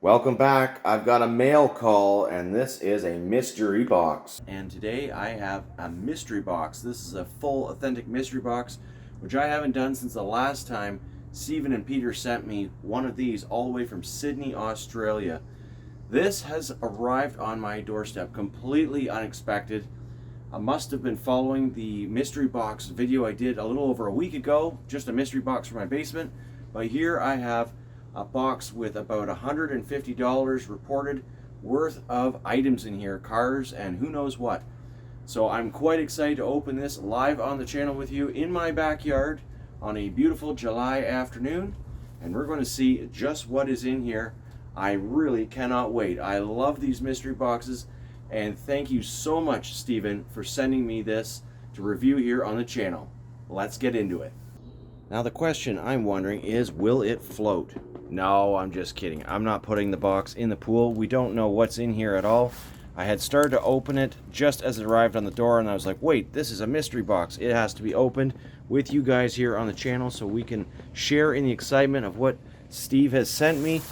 Welcome back. I've got a mail call, and this is a mystery box. And today I have a mystery box. This is a full, authentic mystery box, which I haven't done since the last time Stephen and Peter sent me one of these all the way from Sydney, Australia. This has arrived on my doorstep completely unexpected. I must have been following the mystery box video I did a little over a week ago, just a mystery box for my basement. But here I have a box with about $150 reported worth of items in here, cars and who knows what. So I'm quite excited to open this live on the channel with you in my backyard on a beautiful July afternoon, and we're going to see just what is in here. I really cannot wait. I love these mystery boxes, and thank you so much, Stephen, for sending me this to review here on the channel. Let's get into it. Now the question I'm wondering is, will it float? No, I'm just kidding. I'm not putting the box in the pool. We don't know what's in here at all. I had started to open it just as it arrived on the door, and I was like, wait, this is a mystery box. It has to be opened with you guys here on the channel so we can share in the excitement of what Steve has sent me.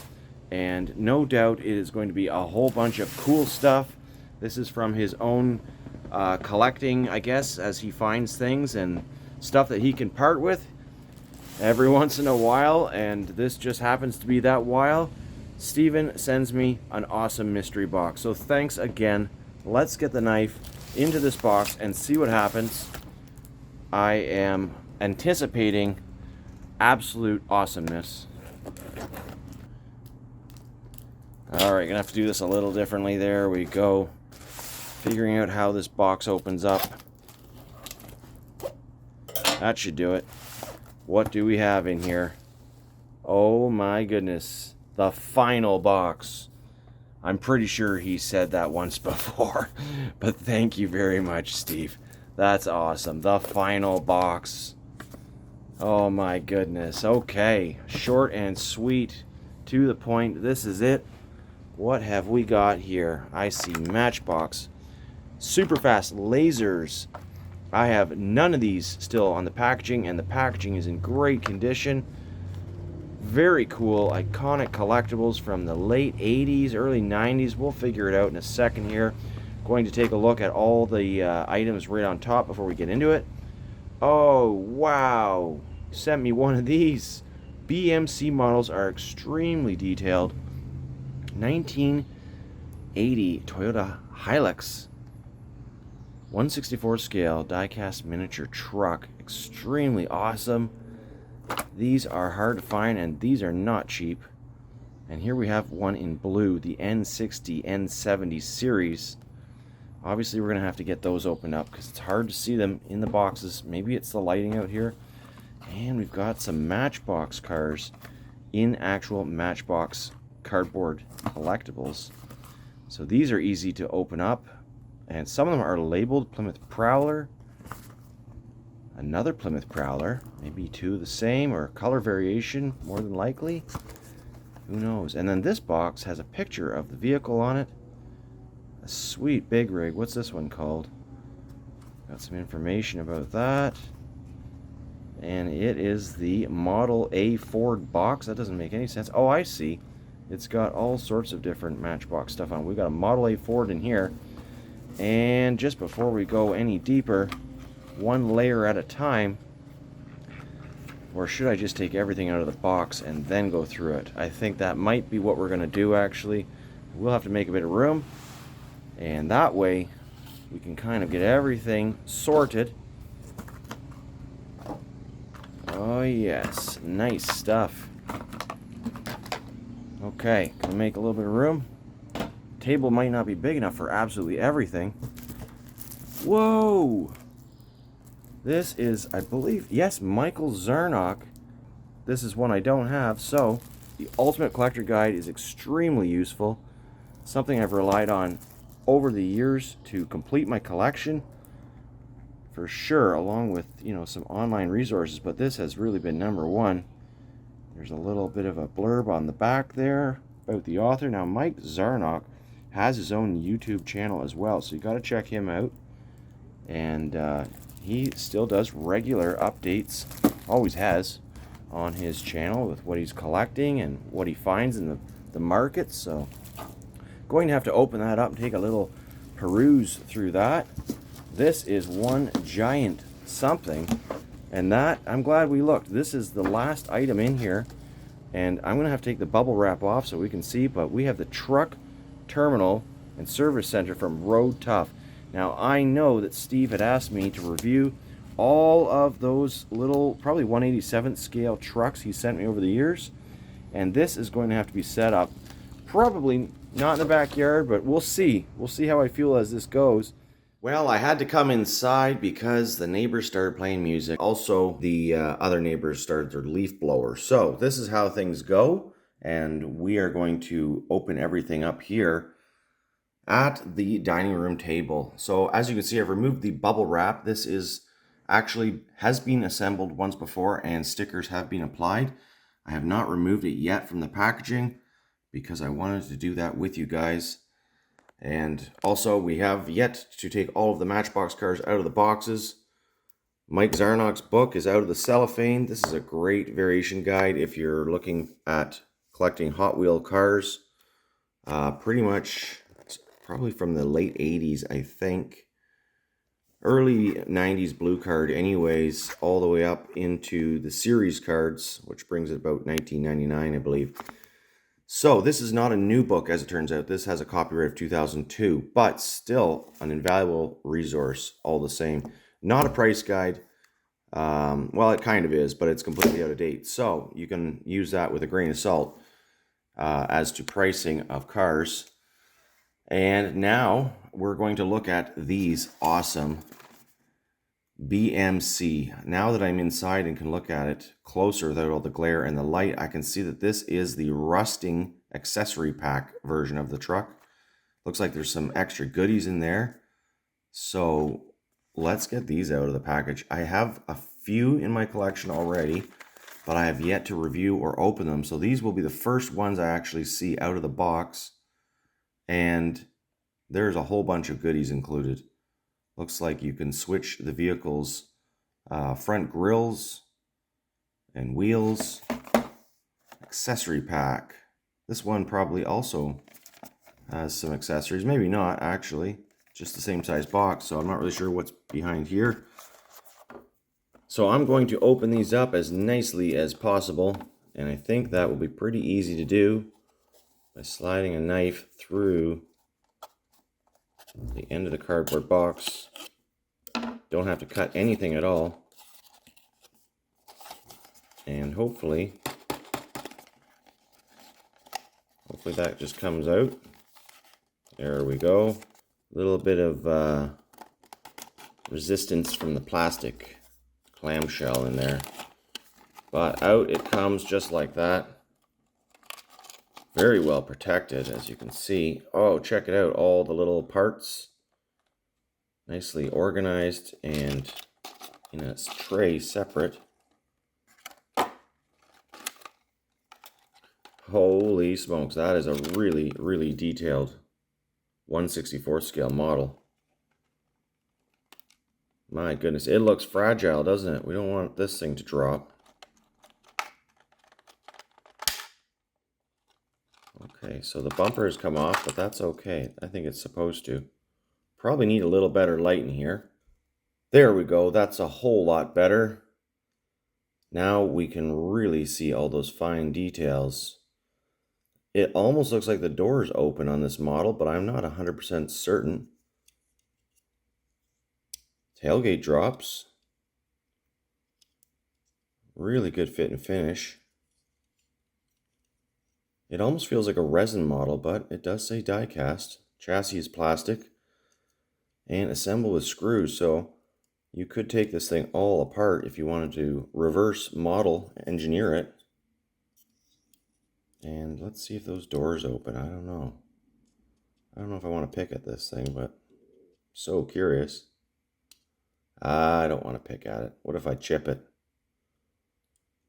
And no doubt it is going to be a whole bunch of cool stuff. This is from his own collecting, I guess, as he finds things and stuff that he can part with every once in a while, and this just happens to be that while. Stephen sends me an awesome mystery box. So thanks again. Let's get the knife into this box and see what happens. I am anticipating absolute awesomeness. Alright, gonna have to do this a little differently. There we go. Figuring out how this box opens up. That should do it. What do we have in here? Oh my goodness. The final box. I'm pretty sure he said that once before. But thank you very much, Steve. That's awesome. The final box. Oh my goodness. Okay. Short and sweet. To the point. This is it. What have we got here? I see Matchbox. Super fast lasers. I have none of these still on the packaging, and the packaging is in great condition. Very cool, iconic collectibles from the late 80s, early 90s. We'll figure it out in a second here. Going to take a look at all the items right on top before we get into it. Oh, wow. Sent me one of these. BMC models are extremely detailed. 1980 Toyota Hilux. 1/64 scale diecast miniature truck. Extremely awesome. These are hard to find, and these are not cheap. And here we have one in blue, the N60 N70 series. Obviously we're going to have to get those opened up because it's hard to see them in the boxes. Maybe it's the lighting out here. And we've got some Matchbox cars in actual Matchbox cardboard collectibles. So these are easy to open up. And some of them are labeled Plymouth Prowler. Another Plymouth Prowler. Maybe two the same or color variation, more than likely. Who knows? And then this box has a picture of the vehicle on it. A sweet big rig. What's this one called? Got some information about that. And it is the Model A Ford box. That doesn't make any sense. Oh, I see. It's got all sorts of different Matchbox stuff on it. We've got a Model A Ford in here. And just before we go any deeper, one layer at a time, or should I just take everything out of the box and then go through it? I think that might be what we're going to do, actually. We'll have to make a bit of room, and that way we can kind of get everything sorted. Oh yes, nice stuff. Okay, gonna make a little bit of room. Table might not be big enough for absolutely everything. Whoa! This is, I believe, yes, Michael Zarnock. This is one I don't have, so the Ultimate Collector Guide is extremely useful. Something I've relied on over the years to complete my collection, for sure, along with, some online resources, but this has really been number one. There's a little bit of a blurb on the back there about the author. Now, Mike Zarnock has his own YouTube channel as well, so you got to check him out. And he still does regular updates, always has, on his channel with what he's collecting and what he finds in the the market, so going to have to open that up and take a little peruse through that. This is one giant something, and that, I'm glad we looked. This is the last item in here, and I'm going to have to take the bubble wrap off so we can see, but we have the truck terminal and service center from Road Tough. Now, I know that Steve had asked me to review all of those little, probably 1/87th scale trucks he sent me over the years, and this is going to have to be set up, probably not in the backyard, but we'll see. We'll see how I feel as this goes. Well, I had to come inside because the neighbors started playing music. Also, the other neighbors started their leaf blower. So this is how things go, and we are going to open everything up here at the dining room table. So as you can see, I've removed the bubble wrap. This is actually has been assembled once before, and stickers have been applied. I have not removed it yet from the packaging because I wanted to do that with you guys. And also, we have yet to take all of the Matchbox cars out of the boxes. Mike Zarnock's book is out of the cellophane. This is a great variation guide if you're looking at collecting Hot Wheel cars. Pretty much, it's probably from the late 80s, I think. Early 90s blue card anyways, all the way up into the series cards, which brings it about 1999, I believe. So this is not a new book, as it turns out. This has a copyright of 2002, but still an invaluable resource all the same. Not a price guide. Well, it kind of is, but it's completely out of date. So you can use that with a grain of salt as to pricing of cars. And now we're going to look at these awesome BMC. Now that I'm inside and can look at it closer without all the glare and the light, I can see that this is the rusting accessory pack version of the truck. Looks like there's some extra goodies in there. So let's get these out of the package. I have a few in my collection already, but I have yet to review or open them. So these will be the first ones I actually see out of the box. And there's a whole bunch of goodies included. Looks like you can switch the vehicle's front grills and wheels. Accessory pack. This one probably also has some accessories. Maybe not, actually. Just the same size box, so I'm not really sure what's behind here. So I'm going to open these up as nicely as possible, and I think that will be pretty easy to do by sliding a knife through the end of the cardboard box. Don't have to cut anything at all. And hopefully that just comes out. There we go. A little bit of resistance from the plastic clamshell in there. But out it comes just like that. Very well protected, as you can see. Oh, check it out. All the little parts. Nicely organized and in a tray separate. Holy smokes, that is a really, really detailed 1/64 scale model. My goodness, it looks fragile, doesn't it? We don't want this thing to drop. Okay, so the bumper has come off, but that's okay. I think it's supposed to. Probably need a little better light in here. There we go. That's a whole lot better. Now we can really see all those fine details. It almost looks like the door's open on this model, but I'm not 100% certain. Tailgate drops. Really good fit and finish. It almost feels like a resin model, but it does say die-cast. Chassis is plastic and assembled with screws, so you could take this thing all apart if you wanted to reverse model engineer it. And let's see if those doors open. I don't know. I don't know if I want to pick at this thing, but I'm so curious. I don't want to pick at it. What if I chip it?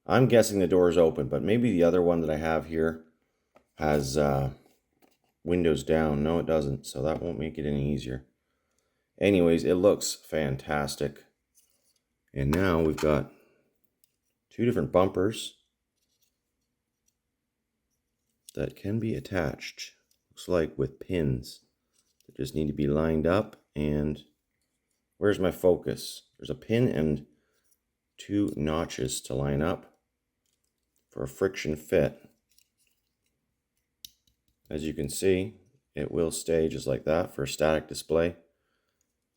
I'm guessing the door's open, but maybe the other one that I have here has windows down. No, it doesn't, so that won't make it any easier. Anyways, it looks fantastic. And now we've got two different bumpers. that can be attached. Looks like with pins that just need to be lined up. And where's my focus? There's a pin and 2 notches to line up for a friction fit. As you can see, it will stay just like that for a static display.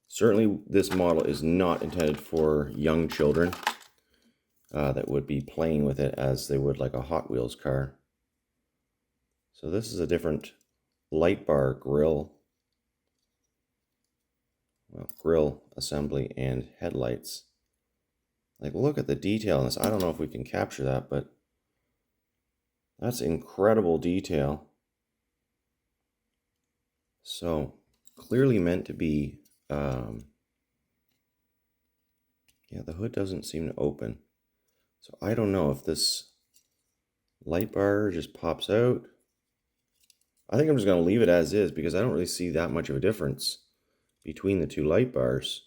Certainly this model is not intended for young children that would be playing with it as they would like a Hot Wheels car. So this is a different light bar grill, grill assembly and headlights. Like, look at the detail in this. I don't know if we can capture that, but that's incredible detail. So clearly meant to be, yeah, the hood doesn't seem to open. So I don't know if this light bar just pops out. I think I'm just going to leave it as is because I don't really see that much of a difference between the 2 light bars.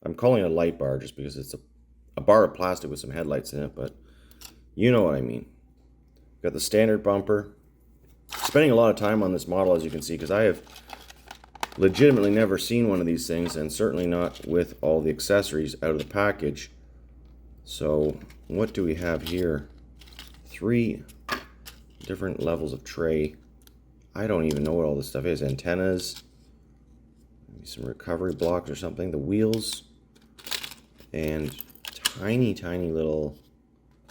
I'm calling it a light bar just because it's a bar of plastic with some headlights in it, but you know what I mean. Got the standard bumper. Spending a lot of time on this model, as you can see, because I have legitimately never seen one of these things, and certainly not with all the accessories out of the package. So what do we have here? 3 different levels of tray. I don't even know what all this stuff is. Antennas, maybe some recovery blocks or something. The wheels, and tiny little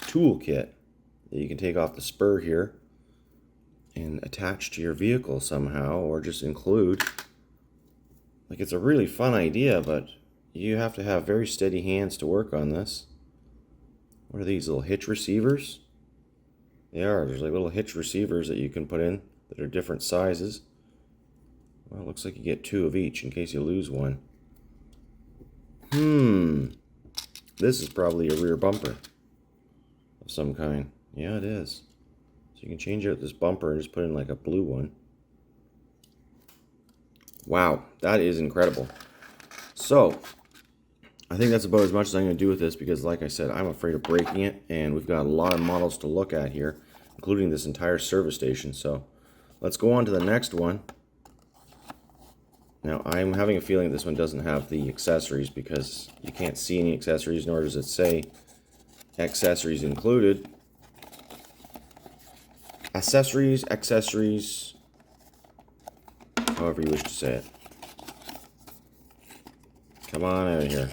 tool kit that you can take off the spur here and attach to your vehicle somehow, or just include. Like, it's a really fun idea, but you have to have very steady hands to work on this. What are these, little hitch receivers? They are. There's like little hitch receivers that you can put in that are different sizes. Well, it looks like you get 2 of each in case you lose one. This is probably a rear bumper of some kind. Yeah, it is. So you can change out this bumper and just put in like a blue one. Wow, that is incredible. So I think that's about as much as I'm going to do with this because, like I said, I'm afraid of breaking it, and we've got a lot of models to look at here, including this entire service station. So let's go on to the next one. Now, I'm having a feeling this one doesn't have the accessories because you can't see any accessories, nor does it say accessories included. Accessories, however you wish to say it. Come on out of here.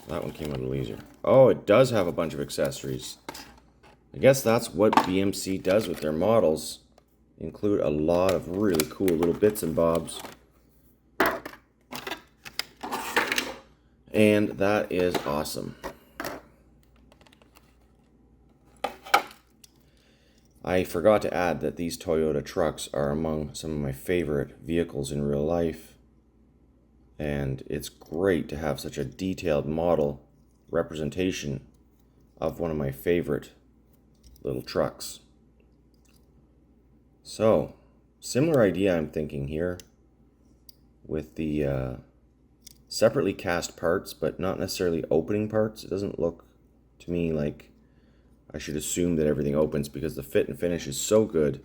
That one came out a little easier. Oh, it does have a bunch of accessories. I guess that's what BMC does with their models. Include a lot of really cool little bits and bobs. And that is awesome. I forgot to add that these Toyota trucks are among some of my favorite vehicles in real life. And it's great to have such a detailed model representation of one of my favorite little trucks. So, similar idea I'm thinking here with the separately cast parts, but not necessarily opening parts. It doesn't look to me like I should assume that everything opens because the fit and finish is so good.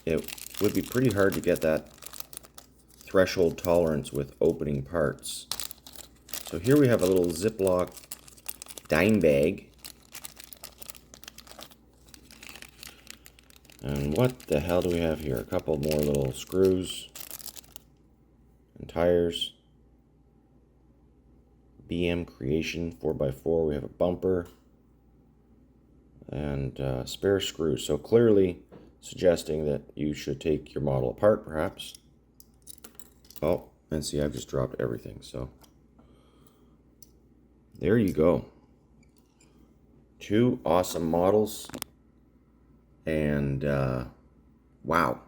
It would be pretty hard to get that threshold tolerance with opening parts. So here we have a little Ziploc dime bag. And what the hell do we have here? A couple more little screws and tires. BM Creation 4x4. We have a bumper and spare screws. So clearly suggesting that you should take your model apart, perhaps. Oh, and see, I've just dropped everything. So there you go. 2 awesome models. And wow,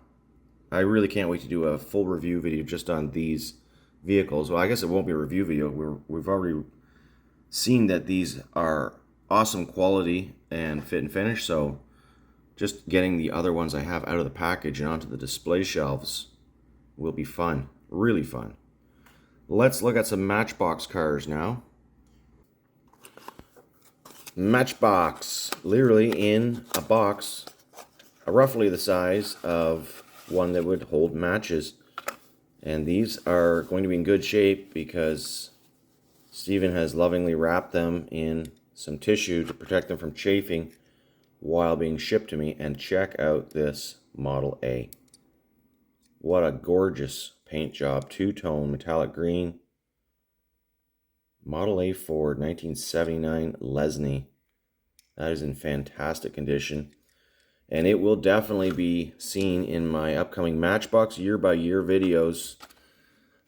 I really can't wait to do a full review video just on these vehicles. Well, I guess it won't be a review video. We've already seen that these are awesome quality and fit and finish, so just getting the other ones I have out of the package and onto the display shelves will be fun, really fun. Let's look at some Matchbox cars now. Matchbox, literally in a box, roughly the size of one that would hold matches. And these are going to be in good shape because Stephen has lovingly wrapped them in some tissue to protect them from chafing while being shipped to me. And check out this Model A. What a gorgeous paint job. Two-tone metallic green. Model A Ford, 1979 Lesney. That is in fantastic condition. And it will definitely be seen in my upcoming Matchbox year-by-year videos.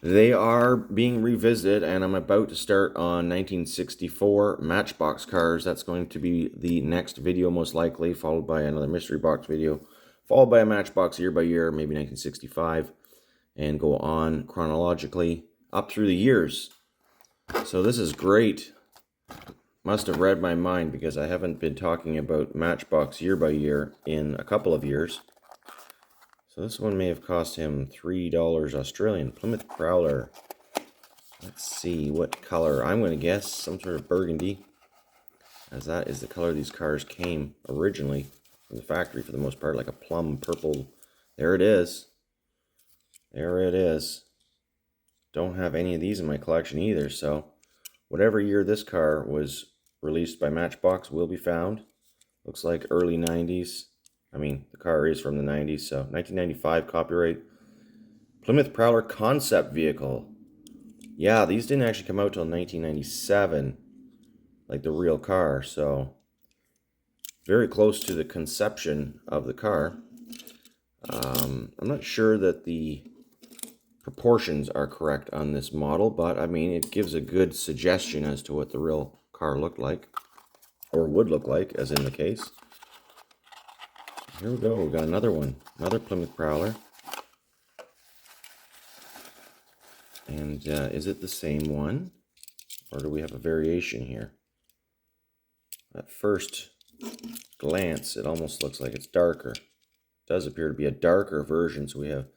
They are being revisited, and I'm about to start on 1964 Matchbox cars. That's going to be the next video, most likely, followed by another mystery box video, followed by a Matchbox year-by-year, maybe 1965, and go on chronologically up through the years. So this is great. Must have read my mind because I haven't been talking about Matchbox year by year in a couple of years. So this one may have cost him $3 Australian. Plymouth Prowler. Let's see what color. I'm going to guess some sort of burgundy, as that is the color these cars came originally from the factory for the most part, like a plum purple. There it is. There it is. Don't have any of these in my collection either, so whatever year this car was released by Matchbox will be found. Looks like early 90s. I mean, the car is from the 90s, so 1995 copyright. Plymouth Prowler concept vehicle. Yeah, these didn't actually come out till 1997, like the real car, so very close to the conception of the car. I'm not sure that the proportions are correct on this model, but I mean, it gives a good suggestion as to what the real car looked like, or would look like, as in the case. Here we go, we got another one, another Plymouth Prowler. And is it the same one, or do we have a variation here? At first glance, it almost looks like it's darker. It does appear to be a darker version, so we have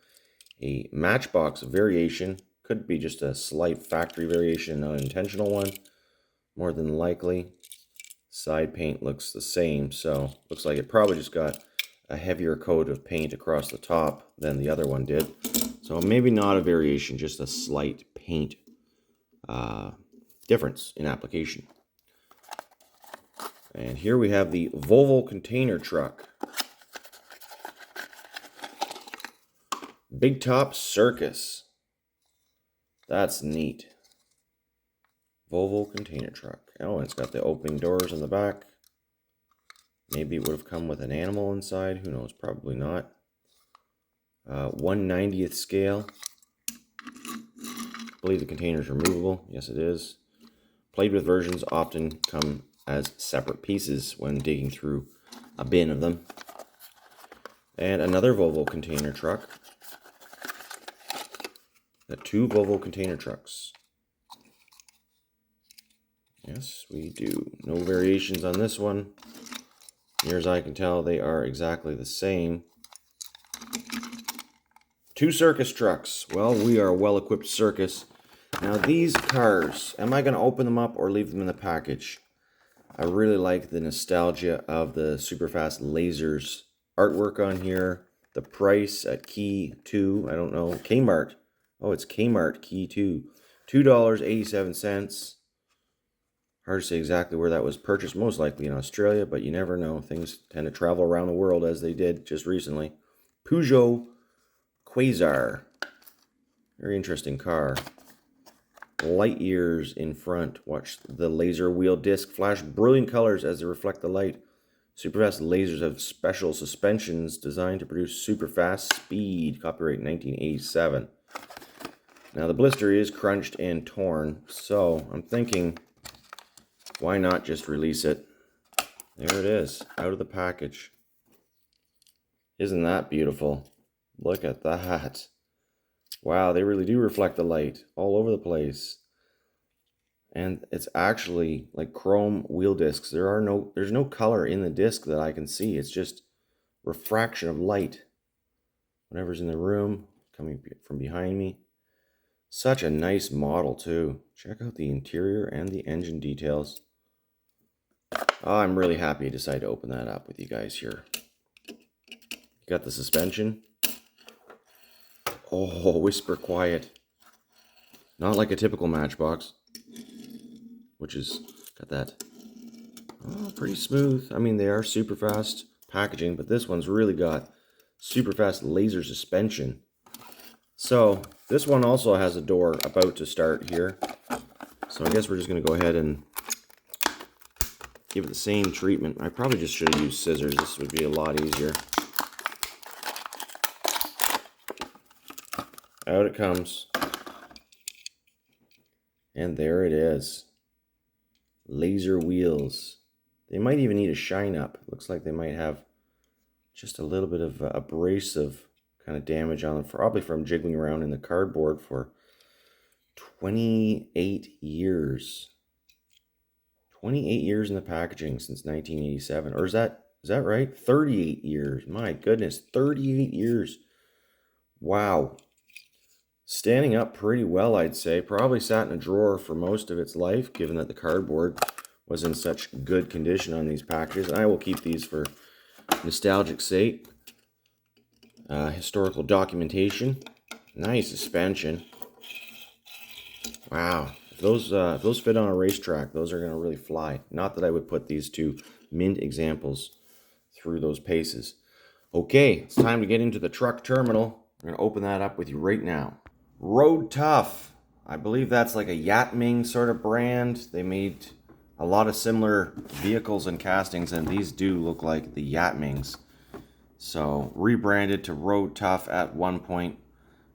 a Matchbox variation. Could be just a slight factory variation, not an intentional one, more than likely. Side paint looks the same, so looks like it probably just got a heavier coat of paint across the top than the other one did. So maybe not a variation, just a slight paint difference in application. And here we have the Volvo container truck. Big Top Circus. That's neat. Volvo container truck. Oh, and it's got the opening doors in the back. Maybe it would have come with an animal inside. Who knows? Probably not. 1/90th scale. I believe the container is removable. Yes, it is. Played with versions often come as separate pieces when digging through a bin of them. And another Volvo container truck. Got two Volvo container trucks. Yes, we do. No variations on this one. Near as I can tell, they are exactly the same. Two circus trucks. Well, we are a well-equipped circus. Now these cars, am I going to open them up or leave them in the package? I really like the nostalgia of the Superfast Lasers artwork on here. The price at Key 2, I don't know, Kmart. Oh, it's Kmart Key 2. $2.87. Hard to say exactly where that was purchased, most likely in Australia, but you never know. Things tend to travel around the world as they did just recently. Peugeot Quasar. Very interesting car. Light years in front. Watch the laser wheel disc flash brilliant colors as they reflect the light. Superfast lasers have special suspensions designed to produce super fast speed. Copyright 1987. Now the blister is crunched and torn, so I'm thinking, why not just release it? There it is, out of the package. Isn't that beautiful? Look at that. Wow, they really do reflect the light all over the place. And it's actually like chrome wheel discs. There's no color in the disc that I can see. It's just refraction of light. Whatever's in the room, coming from behind me. Such a nice model too. Check out the interior and the engine details. I'm really happy I decided to open that up with you guys here. Got the suspension. Oh, whisper quiet. Not like a typical Matchbox, which is got that pretty smooth. I mean, they are super fast packaging, but this one's really got super fast laser suspension. So this one also has a door about to start here. So I guess we're just going to go ahead and give it the same treatment. I probably just should have used scissors. This would be a lot easier. Out it comes. And there it is. Laser wheels. They might even need a shine up. Looks like they might have just a little bit of abrasive kind of damage on them, probably from jiggling around in the cardboard for 28 years. 28 years in the packaging since 1987. Or is that right? 38 years. My goodness, 38 years. Wow. Standing up pretty well, I'd say. Probably sat in a drawer for most of its life, given that the cardboard was in such good condition on these packages. And I will keep these for nostalgic sake. Historical documentation. Nice suspension. Wow. If those fit on a racetrack, those are going to really fly. Not that I would put these two mint examples through those paces. Okay, it's time to get into the truck terminal. I'm going to open that up with you right now. Road Tough. I believe that's like a Yatming sort of brand. They made a lot of similar vehicles and castings, and these do look like the Yatmings. So, rebranded to Road Tough at one point.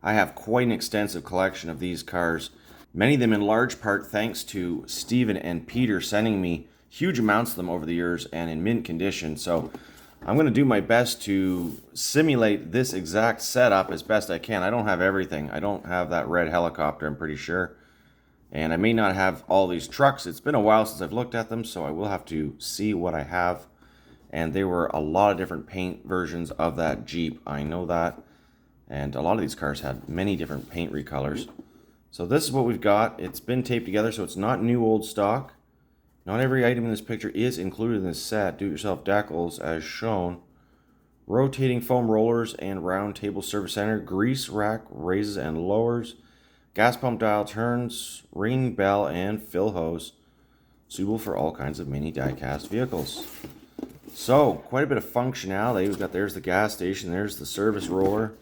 I have quite an extensive collection of these cars. Many of them in large part thanks to Steven and Peter sending me huge amounts of them over the years and in mint condition. So I'm going to do my best to simulate this exact setup as best I can. I don't have everything. I don't have that red helicopter, I'm pretty sure. And I may not have all these trucks. It's been a while since I've looked at them, so I will have to see what I have. And there were a lot of different paint versions of that Jeep. I know that. And a lot of these cars had many different paint recolors. So this is what we've got. It's been taped together, so it's not new old stock. Not every item in this picture is included in this set. Do-it-yourself decals as shown. Rotating foam rollers and round table service center. Grease rack raises and lowers. Gas pump dial turns. Ring bell and fill hose. Suitable for all kinds of mini die-cast vehicles. So, quite a bit of functionality. We've got, there's the gas station. There's the service roller.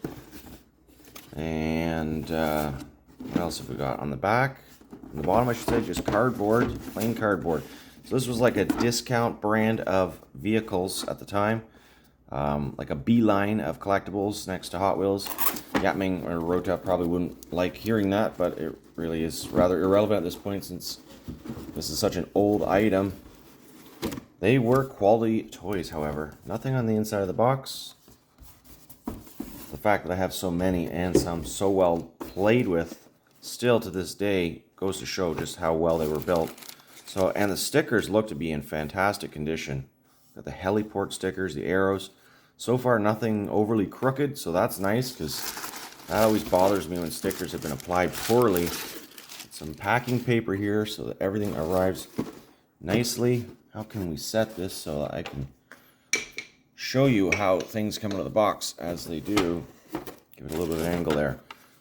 And what else have we got on the back? On the bottom, I should say, just cardboard, plain cardboard. So this was like a discount brand of vehicles at the time. Like a beeline of collectibles next to Hot Wheels. Yatming or Road Tough probably wouldn't like hearing that, but it really is rather irrelevant at this point since this is such an old item. They were quality toys, however. Nothing on the inside of the box. The fact that I have so many and some so well played with still to this day goes to show just how well they were built. So, and the stickers look to be in fantastic condition. Got the heliport stickers, the arrows. So far nothing overly crooked, so that's nice because that always bothers me when stickers have been applied poorly. Some packing paper here so that everything arrives nicely. How can we set this so that I can show you how things come out of the box as they do? Give it a little bit of an angle there.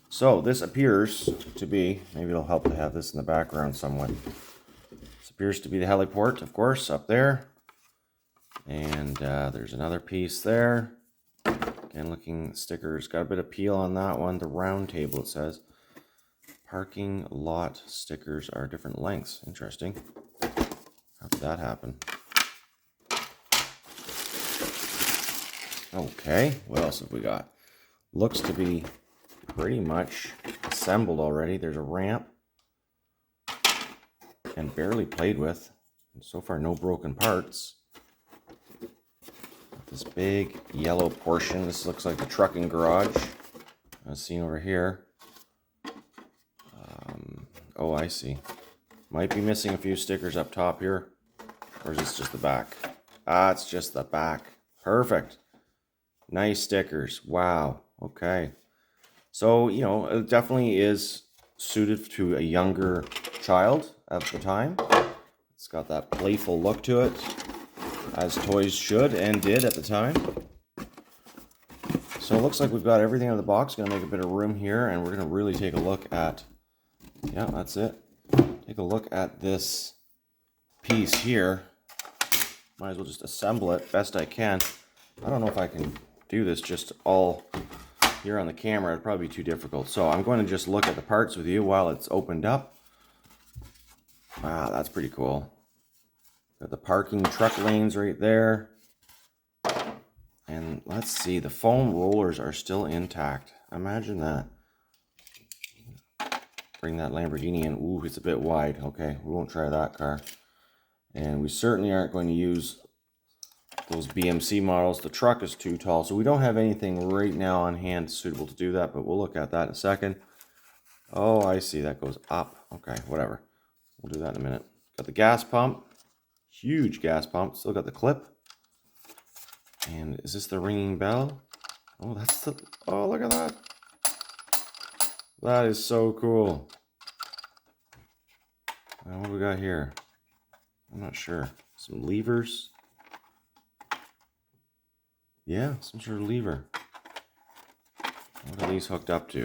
So this appears to be, maybe it'll help to have this in the background somewhat. This appears to be the heliport, of course, up there. And there's another piece there. Again, looking stickers, got a bit of peel on that one. The round table, it says. Parking lot stickers are different lengths. Interesting. How did that happen? Okay, what else have we got? Looks to be pretty much assembled already. There's a ramp. And barely played with. And so far, no broken parts. This big yellow portion. This looks like the trucking garage. As seen over here. Oh, I see. Might be missing a few stickers up top here. Or is this just the back? Ah, it's just the back. Perfect. Nice stickers. Wow. Okay. So, you know, it definitely is suited to a younger child of the time. It's got that playful look to it, as toys should and did at the time. So it looks like we've got everything out of the box. Gonna make a bit of room here, and we're gonna really take a look at, yeah, that's it. Take a look at this piece here. Might as well just assemble it best I can. I don't know if I can do this just all here on the camera. It'd probably be too difficult. So I'm going to just look at the parts with you while it's opened up. Wow, that's pretty cool. Got the parking truck lanes right there. And let's see, the foam rollers are still intact. Imagine that. Bring that Lamborghini in. Ooh, it's a bit wide. Okay, we won't try that car. And we certainly aren't going to use those BMC models. The truck is too tall, so we don't have anything right now on hand suitable to do that, but we'll look at that in a second. Oh, I see, that goes up. Okay, whatever. We'll do that in a minute. Got the gas pump. Huge gas pump. Still got the clip. And is this the ringing bell? Oh, that's the... Oh, look at that. That is so cool. Now, what do we got here? I'm not sure. Some levers. Yeah, some sort of lever. What are these hooked up to?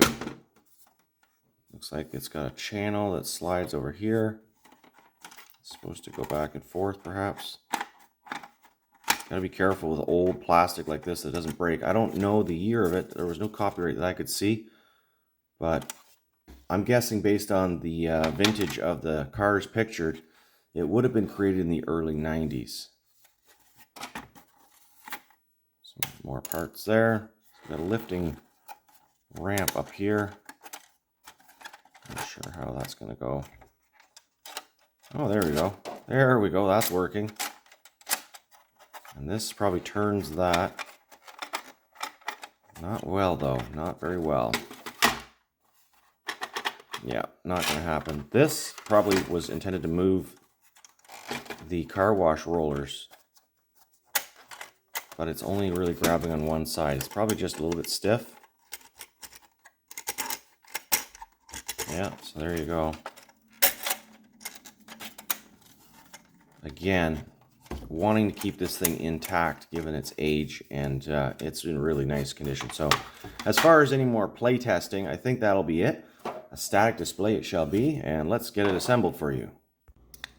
Looks like it's got a channel that slides over here. It's supposed to go back and forth, perhaps. Gotta be careful with old plastic like this that doesn't break. I don't know the year of it. There was no copyright that I could see. But I'm guessing based on the vintage of the cars pictured, it would have been created in the early 90s. Some more parts there. Got a lifting ramp up here. Not sure how that's going to go. Oh, there we go. There we go. That's working. And this probably turns that. Not well, though. Not very well. Yeah, not going to happen. This probably was intended to move the car wash rollers. But it's only really grabbing on one side. It's probably just a little bit stiff. Yeah, so there you go. Again, wanting to keep this thing intact given its age, and it's in really nice condition. So as far as any more play testing, I think that'll be it. A static display it shall be, and let's get it assembled for you.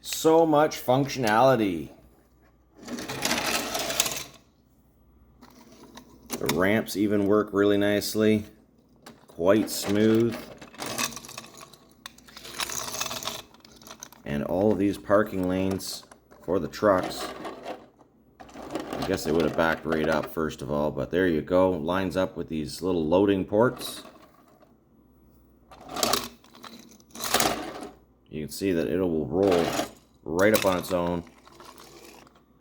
So much functionality. The ramps even work really nicely. Quite smooth. And all of these parking lanes for the trucks. I guess they would have backed right up first of all, but there you go. Lines up with these little loading ports. You can see that it will roll right up on its own.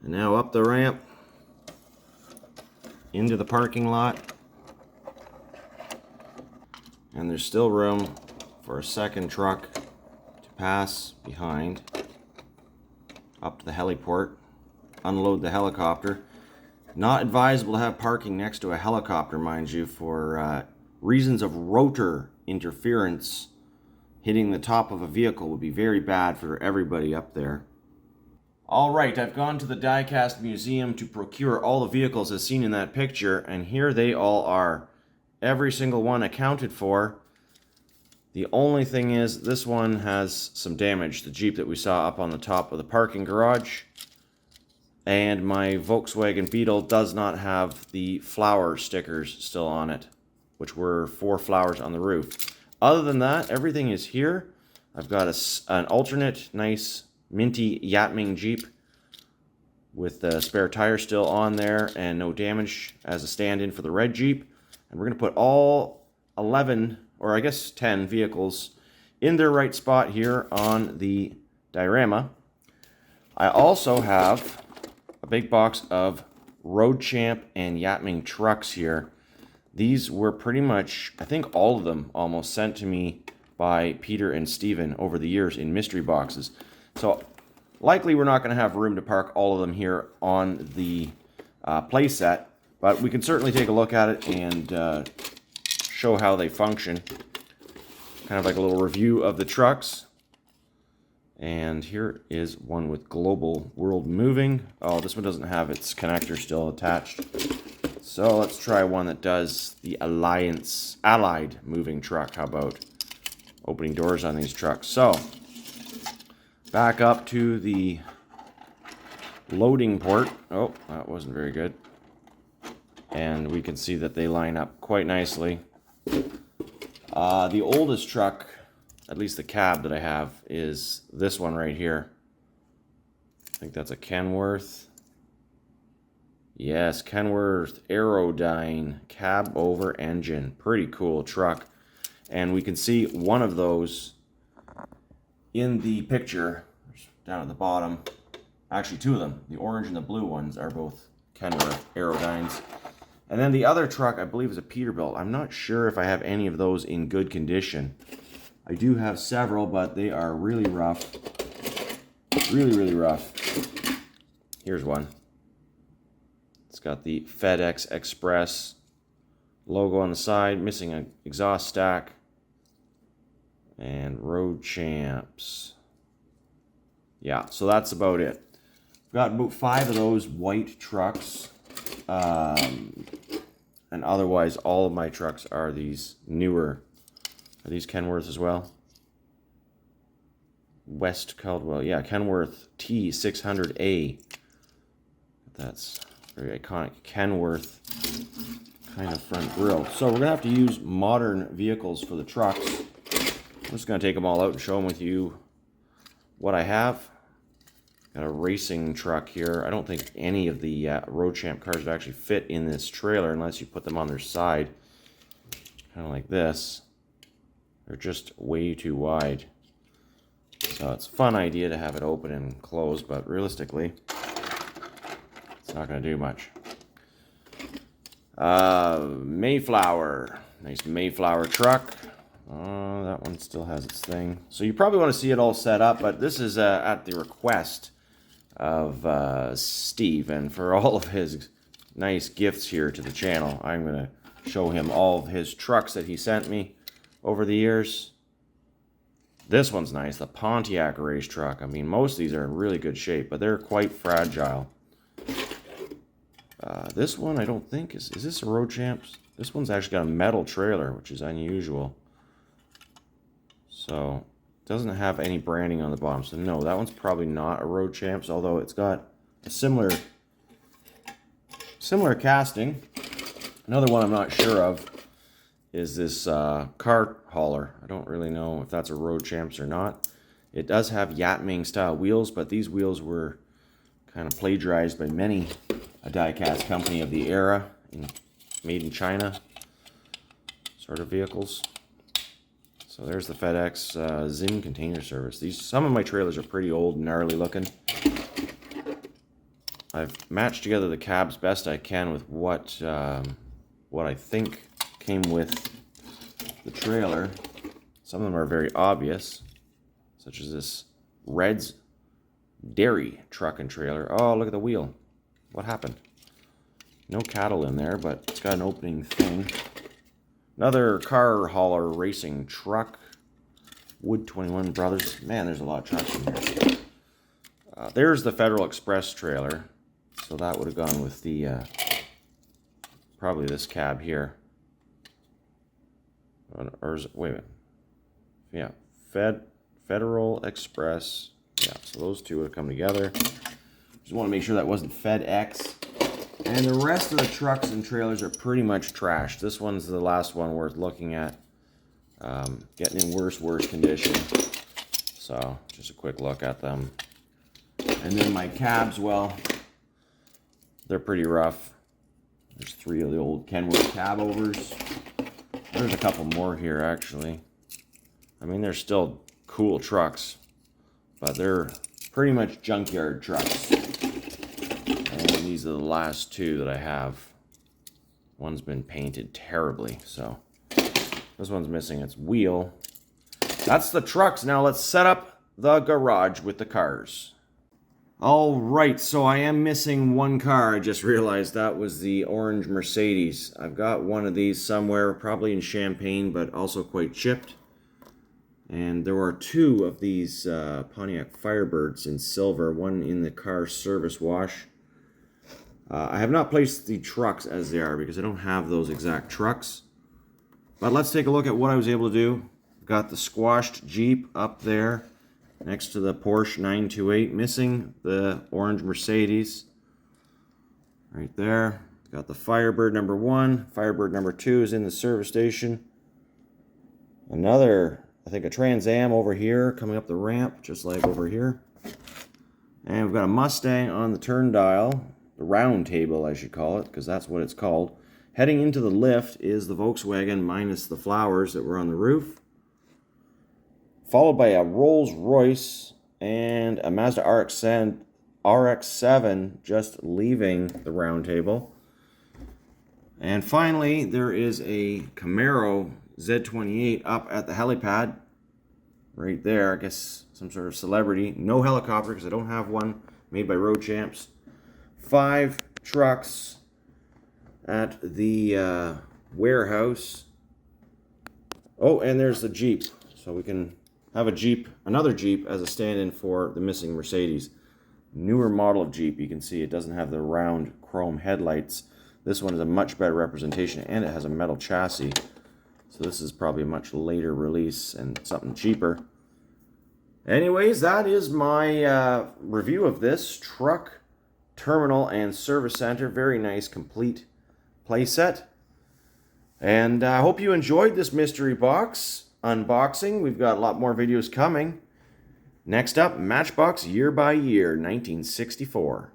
And now up the ramp into the parking lot. And there's still room for a second truck to pass behind up to the heliport, unload the helicopter. Not advisable to have parking next to a helicopter, mind you, for reasons of rotor interference. Hitting the top of a vehicle would be very bad for everybody up there. Alright, I've gone to the Diecast Museum to procure all the vehicles as seen in that picture, and here they all are. Every single one accounted for. The only thing is, this one has some damage. The Jeep that we saw up on the top of the parking garage. And my Volkswagen Beetle does not have the flower stickers still on it, which were 4 flowers on the roof. Other than that, everything is here. I've got an alternate, nice, minty Yatming Jeep with the spare tire still on there and no damage as a stand-in for the red Jeep. And we're going to put all 11, or I guess 10 vehicles in their right spot here on the diorama. I also have a big box of Road Champ and Yatming trucks here. These were pretty much, I think all of them almost, sent to me by Peter and Steven over the years in mystery boxes. So likely we're not going to have room to park all of them here on the playset, but we can certainly take a look at it and show how they function. Kind of like a little review of the trucks. And here is one with global world moving. Oh, this one doesn't have its connector still attached. So let's try one that does the Allied moving truck. How about opening doors on these trucks? So back up to the loading port. Oh, that wasn't very good. And we can see that they line up quite nicely. The oldest truck, at least the cab that I have, is this one right here. I think that's a Kenworth. Yes, Kenworth Aerodyne cab over engine. Pretty cool truck. And we can see one of those in the picture down at the bottom. Actually, two of them. The orange and the blue ones are both Kenworth Aerodynes. And then the other truck, I believe, is a Peterbilt. I'm not sure if I have any of those in good condition. I do have several, but they are really rough. Really, really rough. Here's one. It's got the FedEx Express logo on the side, missing an exhaust stack. And Road Champs. Yeah, so that's about it. I've got about 5 of those white trucks. And otherwise, all of my trucks are these newer. Are these Kenworth as well? West Caldwell. Yeah, Kenworth T600A. That's very iconic Kenworth kind of front grille. So we're going to have to use modern vehicles for the trucks. I'm just going to take them all out and show them with you what I have. Got a racing truck here. I don't think any of the Road Champ cars would actually fit in this trailer unless you put them on their side. Kind of like this. They're just way too wide. So it's a fun idea to have it open and close, but realistically, it's not going to do much. Mayflower. Nice Mayflower truck. Oh, that one still has its thing. So you probably want to see it all set up, but this is at the request of Steve, and for all of his nice gifts here to the channel, I'm going to show him all of his trucks that he sent me over the years. This one's nice, the Pontiac race truck. I mean, most of these are in really good shape, but they're quite fragile. This one, I don't think, is this a Road Champs? This one's actually got a metal trailer, which is unusual. So, it doesn't have any branding on the bottom. So, no, that one's probably not a Road Champs, although it's got a similar casting. Another one I'm not sure of is this car hauler. I don't really know if that's a Road Champs or not. It does have Yatming style wheels, but these wheels were kind of plagiarized by many a diecast company of the era, made in China sort of vehicles. So there's the FedEx Zim container service. Some of my trailers are pretty old and gnarly looking. I've matched together the cabs best I can with what I think came with the trailer. Some of them are very obvious, such as this Red's Dairy truck and trailer. Oh, look at the wheel. What happened? No cattle in there, but it's got an opening thing. Another car hauler racing truck. Wood 21 Brothers. Man, there's a lot of trucks in here. There's the Federal Express trailer. So that would have gone with the, probably this cab here. Or is it, wait a minute. Yeah, Federal Express. Yeah, so those two would have come together. Just want to make sure that wasn't FedEx. And the rest of the trucks and trailers are pretty much trashed. This one's the last one worth looking at. Getting in worse condition. So, just a quick look at them. And then my cabs, well, they're pretty rough. There's 3 of the old Kenworth cab overs. There's a couple more here, actually. I mean, they're still cool trucks, but they're pretty much junkyard trucks. And these are the last 2 that I have. One's been painted terribly, so this one's missing its wheel. That's the trucks. Now let's set up the garage with the cars. All right, so I am missing one car. I just realized that was the orange Mercedes. I've got one of these somewhere, probably in Champagne, but also quite chipped. And there are two of these Pontiac Firebirds in silver, one in the car service wash. I have not placed the trucks as they are because I don't have those exact trucks. But let's take a look at what I was able to do. Got the squashed Jeep up there next to the Porsche 928, missing the orange Mercedes. Right there. Got the Firebird number 1. Firebird number 2 is in the service station. Another, I think, a Trans Am over here coming up the ramp, just like over here. And we've got a Mustang on the turn dial, the round table, I should call it, because that's what it's called. Heading into the lift is the Volkswagen minus the flowers that were on the roof. Followed by a Rolls Royce and a Mazda RX-7 just leaving the round table. And finally, there is a Camaro Z28 up at the helipad. Right there, I guess some sort of celebrity. No helicopter because I don't have one, made by Road Champs. 5 trucks at the warehouse. Oh, and there's the Jeep. So we can have a Jeep, another Jeep as a stand-in for the missing Mercedes. Newer model of Jeep. You can see it doesn't have the round chrome headlights. This one is a much better representation, and it has a metal chassis. So this is probably a much later release and something cheaper. Anyways, that is my review of this truck, terminal, and service center. Very nice, complete playset. And I hope you enjoyed this mystery box unboxing. We've got a lot more videos coming. Next up, Matchbox Year by Year, 1964.